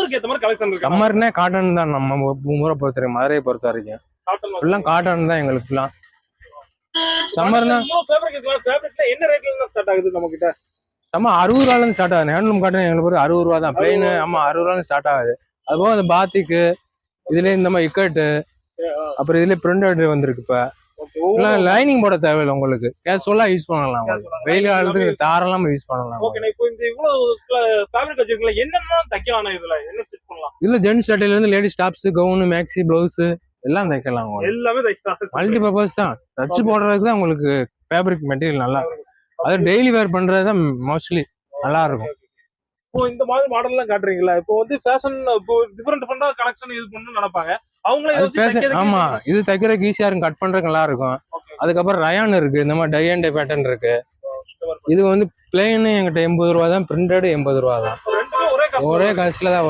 சம்மருக்கு ஏத்த மாதிரி கலெக்ஷன் இருக்கு. சம்மர்னே காட்டன் தான் நம்ம ஊரை பொறுத்த வரைக்கும், மதுரையை பொறுத்த வரைக்கும் ஃபுல்லா காட்டன் தான் எங்களுக்கு ஃபுல்லா. சம்மர்னா ஃபேப்ரிக்ல என்ன ரேட்ல இருந்து ஸ்டார்ட் ஆகுது நம்ம கிட்ட? நம்ம 60 ரூபாயில இருந்து ஸ்டார்ட் ஆகுது. ஹேண்ட்லூம் காட்டன் எங்களுக்கு ஒரு 60 ரூபா தான் பிளெயின். ஆமா 60 ரூபாயில ஸ்டார்ட் ஆகுது. அதுபோக அந்த பாத்திக்கு இதுல இந்த மாதிரி இக்கட்டு, அப்புறம் இதுல பிரிண்டட் வந்திருக்கு. இப்ப லைனிங் போட தேவையில்லை, உங்களுக்கு கேஷுவலா யூஸ் பண்ணலாம். வெயில் காலத்துக்கு தாராளமா யூஸ் பண்ணலாம். ஓகே, இப்போ இந்த இவ்வளவு ஃபேப்ரிக் வச்சிருக்கீங்களா, என்னென்ன தைக்கலாம்? இதுல என்ன ஸ்டிச் பண்ணலாம்? இதுல ஜென்ஸ் சட்டையில இருந்து ladies tops, gown, maxi, blouse எல்லாம் தைக்கலாம். எல்லாமே தைக்கலாம். மல்டி பர்பஸ் தான். தச்சு போடுறதுக்கு தான் உங்களுக்கு ஃபேப்ரிக் மெட்டீரியல் நல்லா. அது டெய்லி வேர் பண்றதுதான் மோஸ்ட்லி நல்லா இருக்கும். இப்போ இந்த மாதிரி மாடல் எல்லாம் காட்டுறீங்களா? இப்போ வந்து ஃபேஷன், இப்போ டிஃபரெண்டா கலெக்ஷன் யூஸ் பண்ணணும்னு நினைப்பாங்க. அவங்களே ஆமா, இது தைக்கிறதுக்கு ஈஸியா இருக்கும், கட் பண்றதுக்கு நல்லா இருக்கும். அதுக்கப்புறம் ரயான் இருக்கு, இந்த மாதிரி டை அண்ட் டை பேட்டர்ன் இருக்கு. இது வந்து பிளெயின் எங்கிட்ட 80 ரூபா தான், பிரிண்டட் 80 ரூபா தான். ஒரே காஸ்ட்ல தான் வரும்.